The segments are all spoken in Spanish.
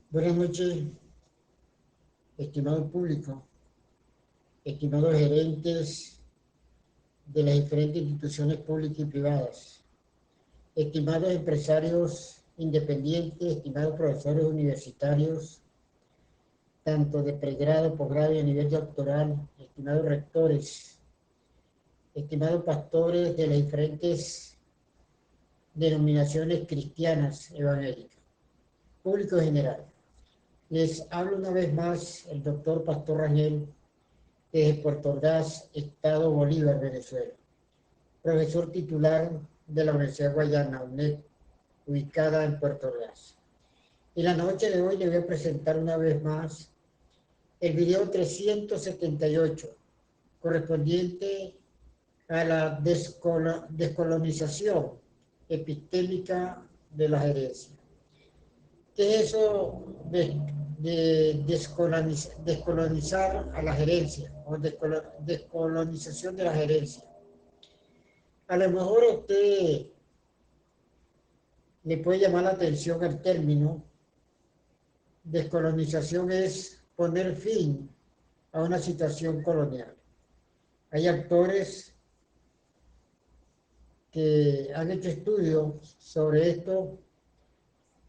Buenas noches, estimado público, estimados gerentes de las diferentes instituciones públicas y privadas, estimados empresarios independientes, estimados profesores universitarios, tanto de pregrado, posgrado y a nivel doctoral, estimados rectores, estimados pastores de las diferentes denominaciones cristianas evangélicas, público general. Les hablo una vez más el doctor Pastor Rangel desde Puerto Ordaz, Estado Bolívar, Venezuela, profesor titular de la Universidad Guayana, UNED, ubicada en Puerto Ordaz. En la noche de hoy le voy a presentar una vez más el video 378, correspondiente a la descolonización epistémica de las herencias. ¿Qué es eso de descolonizar a las herencias o descolonización de las herencias? A lo mejor a usted le puede llamar la atención el término. Descolonización es poner fin a una situación colonial. Hay autores que han hecho estudios sobre esto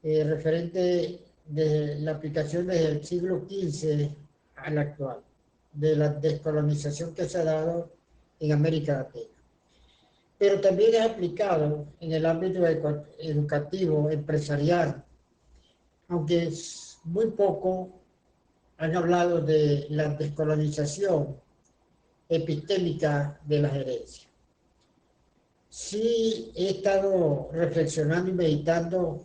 referente de la aplicación desde el siglo XV al actual, de la descolonización que se ha dado en América Latina. Pero también es aplicado en el ámbito educativo, empresarial, aunque es muy poco han hablado de la descolonización epistémica de las herencias. Sí he estado reflexionando y meditando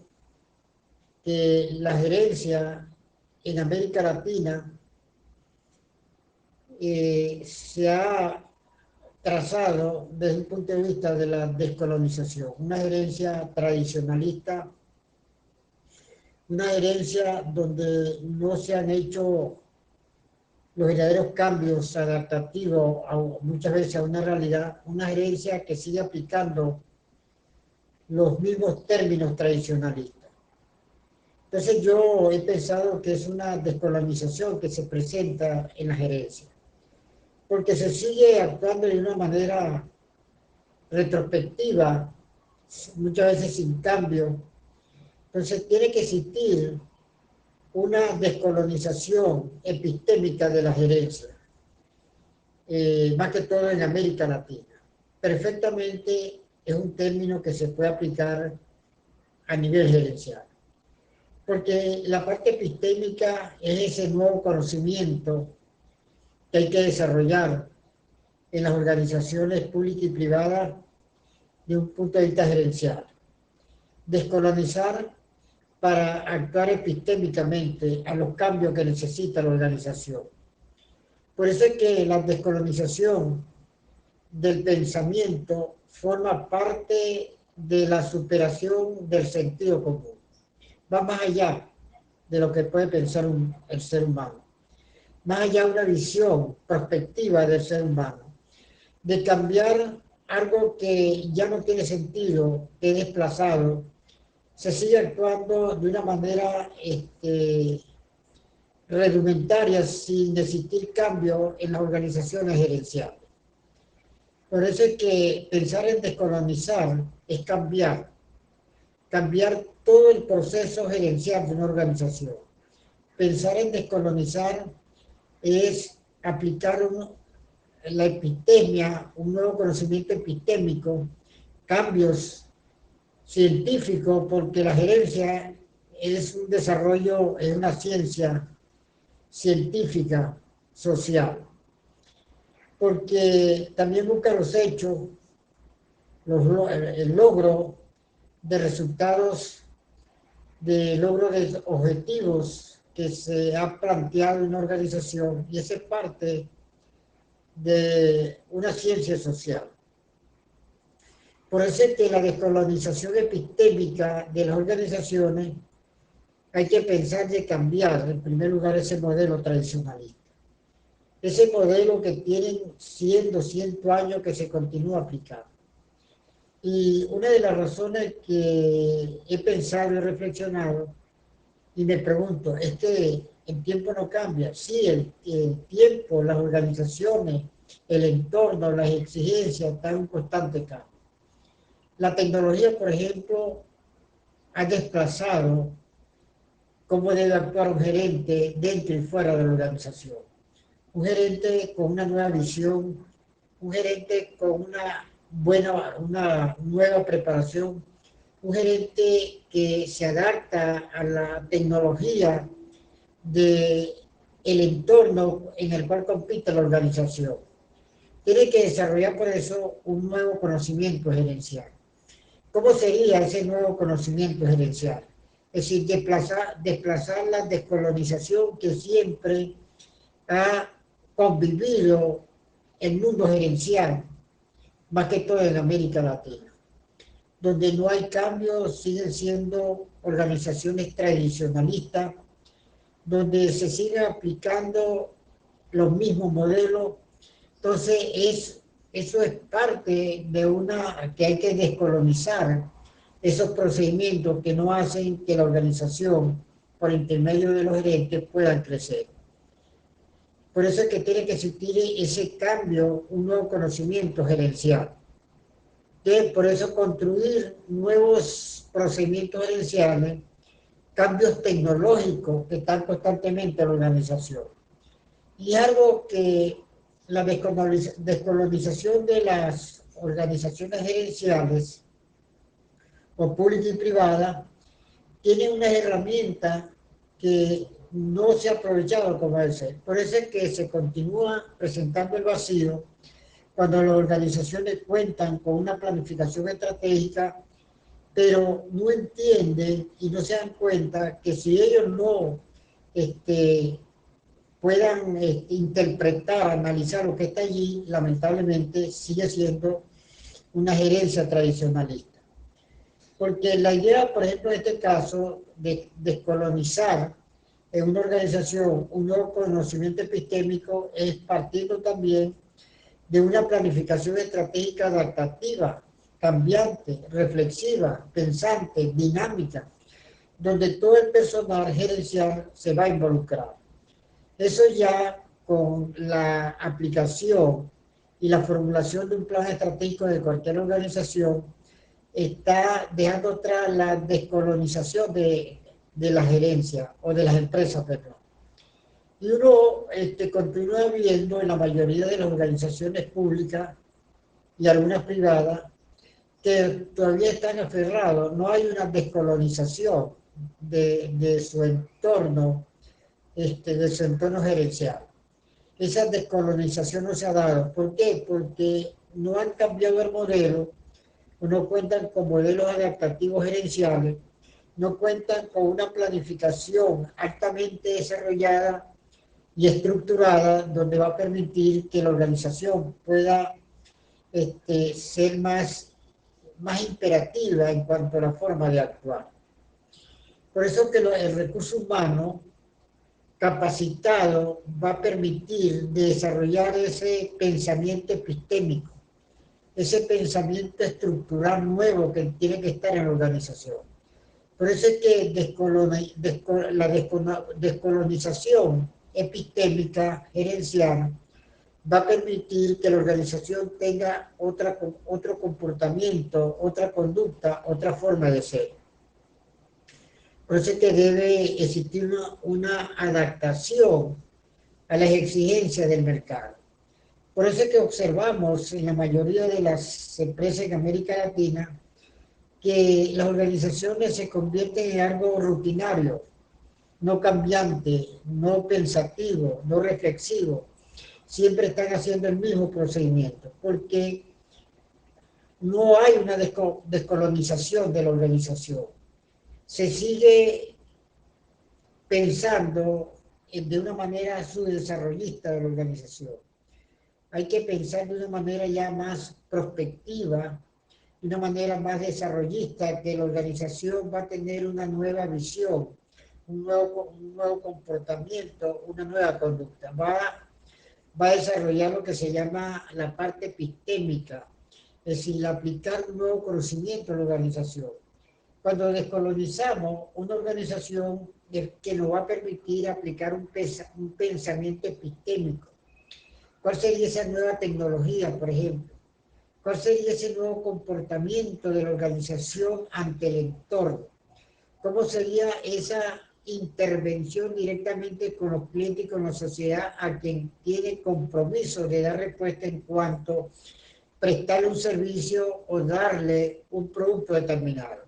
que las herencias en América Latina se ha trazado desde el punto de vista de la descolonización, una herencia tradicionalista, una herencia donde no se han hecho los verdaderos cambios adaptativos muchas veces a una realidad, una herencia que sigue aplicando los mismos términos tradicionalistas. Entonces yo he pensado que es una descolonización que se presenta en las herencias, porque se sigue actuando de una manera retrospectiva, muchas veces sin cambio. Entonces tiene que existir una descolonización epistémica de las herencias, más que todo en América Latina. Perfectamente es un término que se puede aplicar a nivel gerencial, porque la parte epistémica es ese nuevo conocimiento que hay que desarrollar en las organizaciones públicas y privadas de un punto de vista gerencial. Descolonizar para actuar epistémicamente a los cambios que necesita la organización. Por eso es que la descolonización del pensamiento forma parte de la superación del sentido común. Va más allá de lo que puede pensar el ser humano. Más allá de una visión prospectiva del ser humano. De cambiar algo que ya no tiene sentido, que es desplazado, se sigue actuando de una manera rudimentaria sin existir cambio en las organizaciones gerenciales. Por eso es que pensar en descolonizar es cambiar todo el proceso gerencial de una organización. Pensar en descolonizar es aplicar la epistemia, un nuevo conocimiento epistémico, cambios científicos, porque la gerencia es un desarrollo, es una ciencia científica, social, porque también busca los hechos, el logro de resultados, de logro de objetivos que se ha planteado en una organización, y esa es parte de una ciencia social. Por eso es que la descolonización epistémica de las organizaciones hay que pensar de cambiar, en primer lugar, ese modelo tradicionalista. Ese modelo que tienen 100, 200 años que se continúa aplicando. Y una de las razones que he pensado y reflexionado Y me pregunto, ¿es que el tiempo no cambia? Sí, el tiempo, las organizaciones, el entorno, las exigencias están en constante cambio. La tecnología, por ejemplo, ha desplazado cómo debe actuar un gerente dentro y fuera de la organización. Un gerente con una nueva visión, un gerente con una nueva preparación, un gerente que se adapta a la tecnología del entorno en el cual compite la organización. Tiene que desarrollar por eso un nuevo conocimiento gerencial. ¿Cómo sería ese nuevo conocimiento gerencial? Es decir, desplazar la descolonización que siempre ha convivido el mundo gerencial, más que todo en América Latina, donde no hay cambios, siguen siendo organizaciones tradicionalistas, donde se sigue aplicando los mismos modelos. Entonces, eso es parte de una que hay que descolonizar esos procedimientos que no hacen que la organización, por intermedio de los gerentes, puedan crecer. Por eso es que tiene que existir ese cambio, un nuevo conocimiento gerencial. Por eso construir nuevos procedimientos gerenciales, cambios tecnológicos que están constantemente en la organización. Y algo que la descolonización de las organizaciones gerenciales, o pública y privada, tiene una herramienta que no se ha aprovechado como debe ser. Por eso es que se continúa presentando el vacío cuando las organizaciones cuentan con una planificación estratégica, pero no entienden y no se dan cuenta que si ellos no puedan interpretar, analizar lo que está allí, lamentablemente sigue siendo una gerencia tradicionalista. Porque la idea, por ejemplo, en este caso, de descolonizar en una organización un nuevo conocimiento epistémico es partiendo también de una planificación estratégica adaptativa, cambiante, reflexiva, pensante, dinámica, donde todo el personal gerencial se va a involucrar. Eso ya con la aplicación y la formulación de un plan estratégico de cualquier organización está dejando atrás la descolonización de la gerencia o de las empresas, perdón. Y uno continúa viendo en la mayoría de las organizaciones públicas y algunas privadas que todavía están aferrados, no hay una descolonización de su entorno, de su entorno gerencial. Esa descolonización no se ha dado. ¿Por qué? Porque no han cambiado el modelo, no cuentan con modelos adaptativos gerenciales, no cuentan con una planificación altamente desarrollada y estructurada donde va a permitir que la organización pueda ser más imperativa en cuanto a la forma de actuar. Por eso que el recurso humano capacitado va a permitir desarrollar ese pensamiento epistémico, ese pensamiento estructural nuevo que tiene que estar en la organización. Por eso es que la descolonización epistémica gerencial va a permitir que la organización tenga otro comportamiento, otra conducta, otra forma de ser. Por eso es que debe existir una adaptación a las exigencias del mercado. Por eso es que observamos en la mayoría de las empresas en América Latina que las organizaciones se convierten en algo rutinario, no cambiante, no pensativo, no reflexivo. Siempre están haciendo el mismo procedimiento, porque no hay una descolonización de la organización. Se sigue pensando de una manera subdesarrollista de la organización. Hay que pensar de una manera ya más prospectiva, de una manera más desarrollista, que la organización va a tener una nueva visión, un nuevo comportamiento, una nueva conducta. Va a desarrollar lo que se llama la parte epistémica, es decir, aplicar un nuevo conocimiento a la organización. Cuando descolonizamos una organización que nos va a permitir aplicar un pensamiento epistémico. ¿Cuál sería esa nueva tecnología, por ejemplo? ¿Cuál sería ese nuevo comportamiento de la organización ante el entorno? ¿Cómo sería esa intervención directamente con los clientes y con la sociedad a quien tiene compromiso de dar respuesta en cuanto a prestarle un servicio o darle un producto determinado?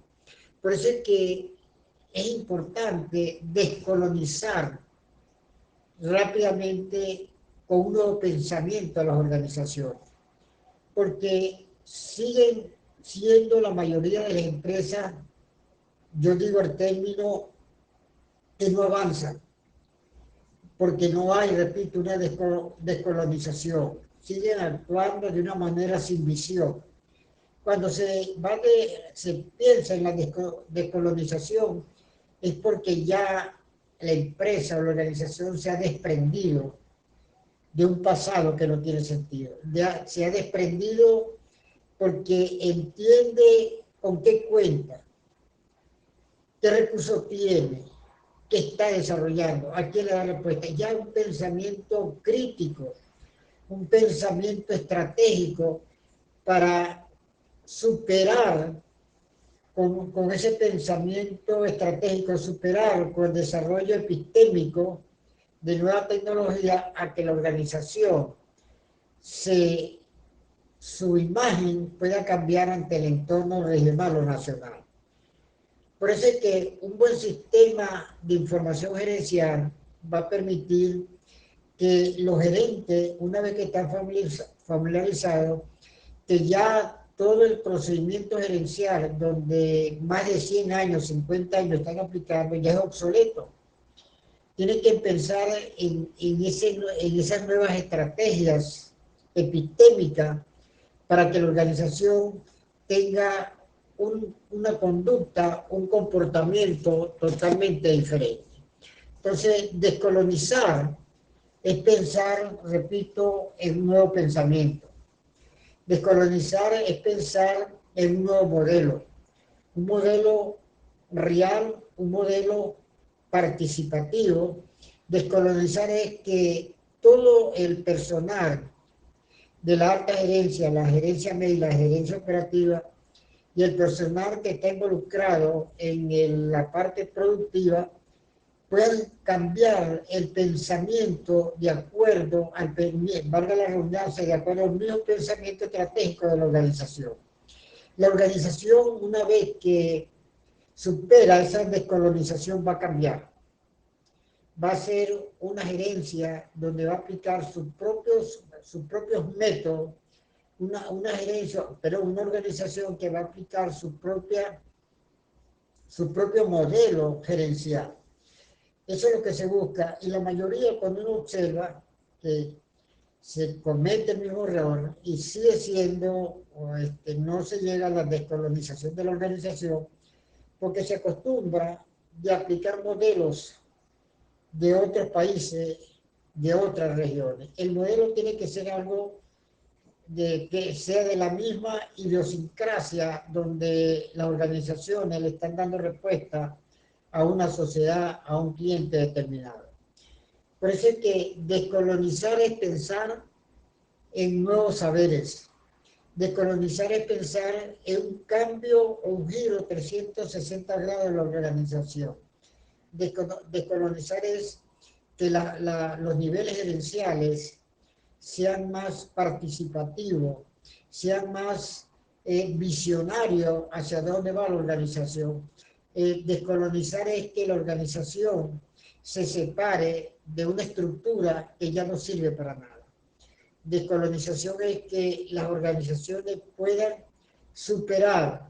Por eso es que es importante descolonizar rápidamente con un nuevo pensamiento a las organizaciones, porque siguen siendo la mayoría de las empresas, yo digo el término, que no avanzan, porque no hay, repito, una descolonización, siguen actuando de una manera sin visión. Cuando se piensa en la descolonización, es porque ya la empresa o la organización se ha desprendido de un pasado que no tiene sentido. Ya se ha desprendido porque entiende con qué cuenta, qué recursos tiene, qué está desarrollando, a quién le da respuesta. Ya un pensamiento crítico, un pensamiento estratégico para superar con ese pensamiento estratégico, superar con el desarrollo epistémico de nueva tecnología a que la organización su imagen pueda cambiar ante el entorno regional o nacional. Por eso es que un buen sistema de información gerencial va a permitir que los gerentes, una vez que están familiarizados, que ya todo el procedimiento gerencial, donde más de 100 años, 50 años están aplicando, ya es obsoleto. Tienen que pensar en esas nuevas estrategias epistémicas para que la organización tenga una conducta, un comportamiento totalmente diferente. Entonces, descolonizar es pensar, repito, en un nuevo pensamiento. Descolonizar es pensar en un nuevo modelo, un modelo real, un modelo participativo. Descolonizar es que todo el personal de la alta gerencia, la gerencia media y la gerencia operativa, y el personal que está involucrado en la parte productiva, puedan cambiar el pensamiento de acuerdo valga la redundancia, de acuerdo al mismo pensamiento estratégico de la organización. La organización, una vez que supera esa descolonización, va a cambiar. Va a ser una gerencia donde va a aplicar sus propios métodos, una gerencia, pero una organización que va a aplicar su propio modelo gerencial. Eso es lo que se busca, y la mayoría, cuando uno observa que se comete el mismo error y sigue siendo, no se llega a la descolonización de la organización, porque se acostumbra de aplicar modelos de otros países, de otras regiones. El modelo tiene que ser algo que sea de la misma idiosincrasia donde las organizaciones le están dando respuesta a una sociedad, a un cliente determinado. Por eso es que descolonizar es pensar en nuevos saberes. Descolonizar es pensar en un cambio o un giro 360 grados de la organización. Descolonizar es que los niveles gerenciales sean más participativos, sean más visionarios hacia dónde va la organización. Descolonizar es que la organización se separe de una estructura que ya no sirve para nada. Descolonización es que las organizaciones puedan superar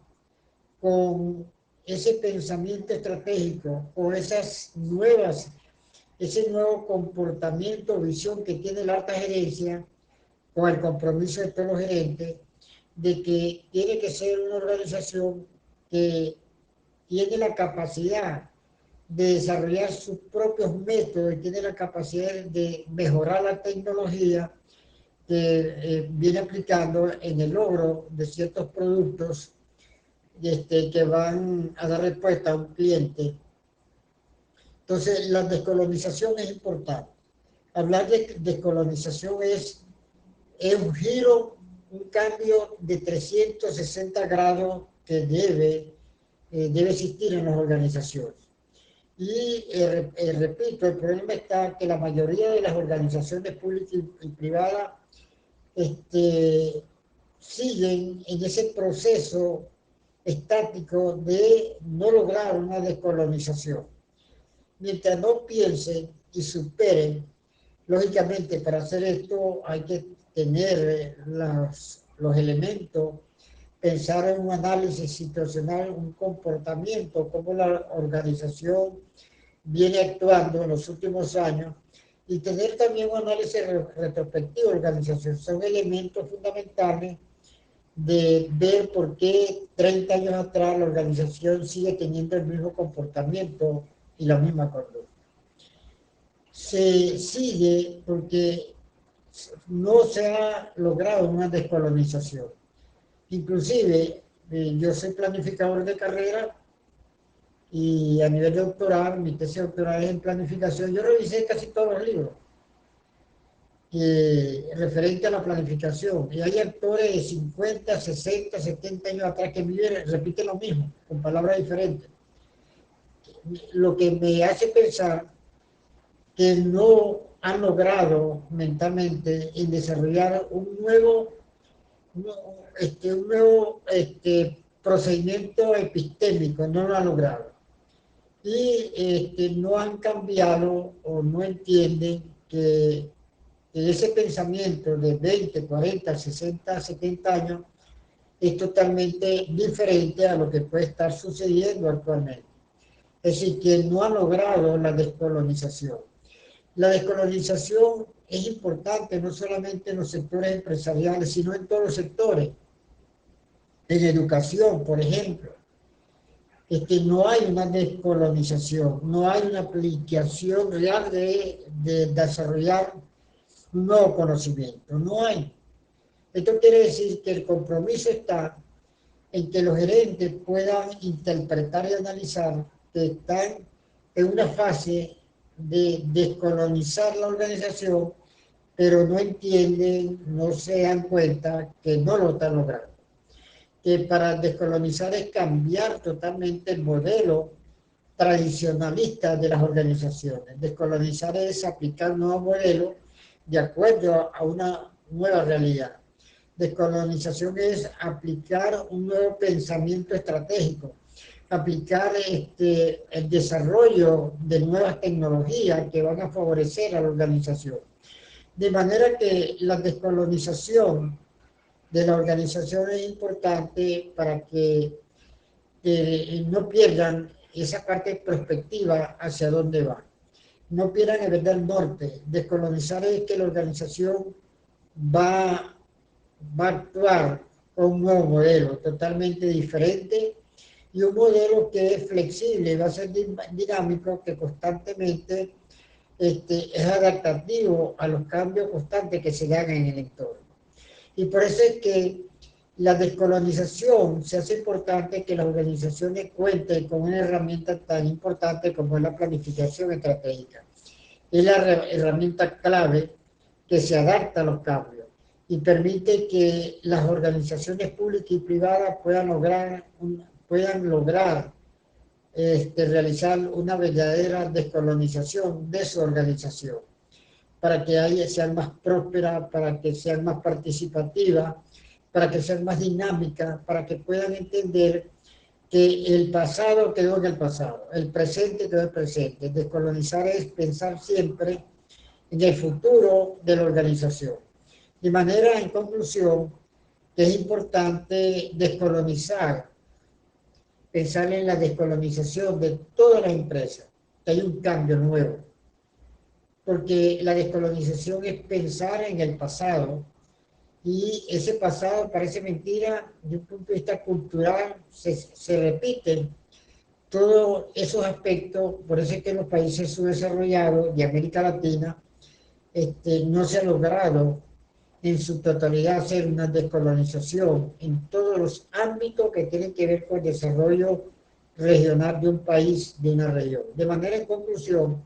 con ese pensamiento estratégico o ese nuevo comportamiento o visión que tiene la alta gerencia, con el compromiso de todos los gerentes, de que tiene que ser una organización que tiene la capacidad de desarrollar sus propios métodos y tiene la capacidad de mejorar la tecnología que viene aplicando en el logro de ciertos productos que van a dar respuesta a un cliente. Entonces, la descolonización es importante. Hablar de descolonización es un giro, un cambio de 360 grados que debe existir en las organizaciones. Y repito, el problema está que la mayoría de las organizaciones públicas y privadas siguen en ese proceso estático de no lograr una descolonización. Mientras no piensen y superen, lógicamente para hacer esto hay que tener los elementos, pensar en un análisis situacional, un comportamiento, cómo la organización viene actuando en los últimos años y tener también un análisis retrospectivo de la organización. Son elementos fundamentales de ver por qué 30 años atrás la organización sigue teniendo el mismo comportamiento y la misma conducta. Se sigue porque no se ha logrado una descolonización. Inclusive, yo soy planificador de carrera y a nivel de doctorado, mi tesis doctoral es en planificación. Yo revisé casi todos los libros referente a la planificación. Y hay actores de 50, 60, 70 años atrás que repiten lo mismo, con palabras diferentes. Lo que me hace pensar que no han logrado mentalmente en desarrollar un nuevo procedimiento epistémico, no lo han logrado. Y no han cambiado o no entienden que ese pensamiento de 20, 40, 60, 70 años es totalmente diferente a lo que puede estar sucediendo actualmente. Es decir, que no ha logrado la descolonización. La descolonización es importante no solamente en los sectores empresariales, sino en todos los sectores. En educación, por ejemplo, no hay una descolonización, no hay una aplicación real de desarrollar un nuevo conocimiento, no hay. Esto quiere decir que el compromiso está en que los gerentes puedan interpretar y analizar que están en una fase de descolonizar la organización, pero no entienden, no se dan cuenta que no lo están logrando. Que para descolonizar es cambiar totalmente el modelo tradicionalista de las organizaciones. Descolonizar es aplicar un nuevo modelo de acuerdo a una nueva realidad. Descolonización es aplicar un nuevo pensamiento estratégico, aplicar el desarrollo de nuevas tecnologías que van a favorecer a la organización. De manera que la descolonización de la organización es importante para que no pierdan esa parte prospectiva hacia dónde van. No pierdan el verdad norte. Descolonizar es que la organización va a actuar con un nuevo modelo totalmente diferente y un modelo que es flexible, va a ser dinámico, que constantemente es adaptativo a los cambios constantes que se dan en el entorno. Y por eso es que la descolonización se hace importante que las organizaciones cuenten con una herramienta tan importante como es la planificación estratégica. Es la herramienta clave que se adapta a los cambios y permite que las organizaciones públicas y privadas puedan lograr realizar una verdadera descolonización de su organización, para que sean más prósperas, para que sean más participativas, para que sean más dinámicas, para que puedan entender que el pasado quedó en el pasado, el presente quedó en el presente. Descolonizar es pensar siempre en el futuro de la organización. De manera, en conclusión, que es importante descolonizar, pensar en la descolonización de todas las empresas, que hay un cambio nuevo. Porque la descolonización es pensar en el pasado y ese pasado parece mentira, de un punto de vista cultural se repiten todos esos aspectos. Por eso es que en los países subdesarrollados de América Latina no se ha logrado en su totalidad hacer una descolonización en todos los ámbitos que tienen que ver con el desarrollo regional de un país, de una región. De manera, en conclusión,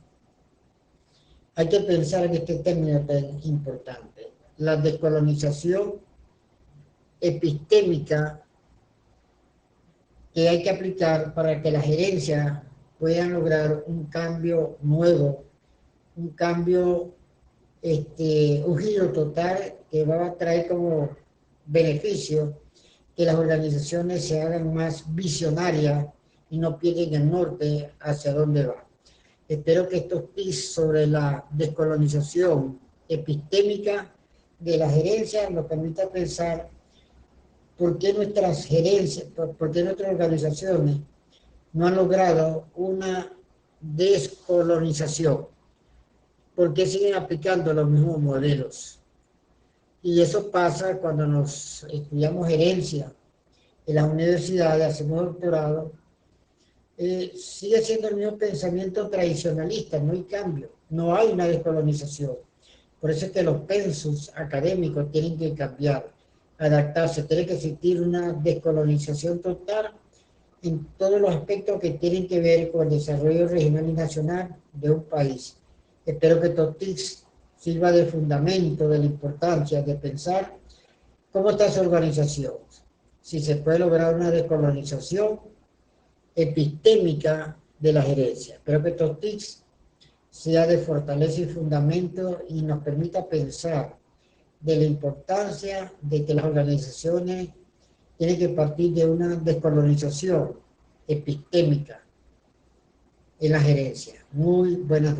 hay que pensar en este término tan importante, la descolonización epistémica que hay que aplicar para que las gerencias puedan lograr un cambio nuevo, un cambio, un giro total que va a traer como beneficio que las organizaciones se hagan más visionarias y no pierden el norte hacia dónde va. Espero que estos tips sobre la descolonización epistémica de la gerencia nos permitan pensar por qué nuestras gerencias, por qué nuestras organizaciones no han logrado una descolonización, por qué siguen aplicando los mismos modelos. Y eso pasa cuando nos estudiamos gerencia en las universidades, hacemos doctorado, sigue siendo el mismo pensamiento tradicionalista, no hay cambio, no hay una descolonización. Por eso es que los pensus académicos tienen que cambiar, adaptarse, tiene que existir una descolonización total en todos los aspectos que tienen que ver con el desarrollo regional y nacional de un país. Espero que estos tips sirva de fundamento de la importancia de pensar cómo está su organización, si se puede lograr una descolonización epistémica de la gerencia. Espero que estos tips sea de fortaleza y fundamento y nos permita pensar de la importancia de que las organizaciones tienen que partir de una descolonización epistémica en la gerencia. Muy buenas noches.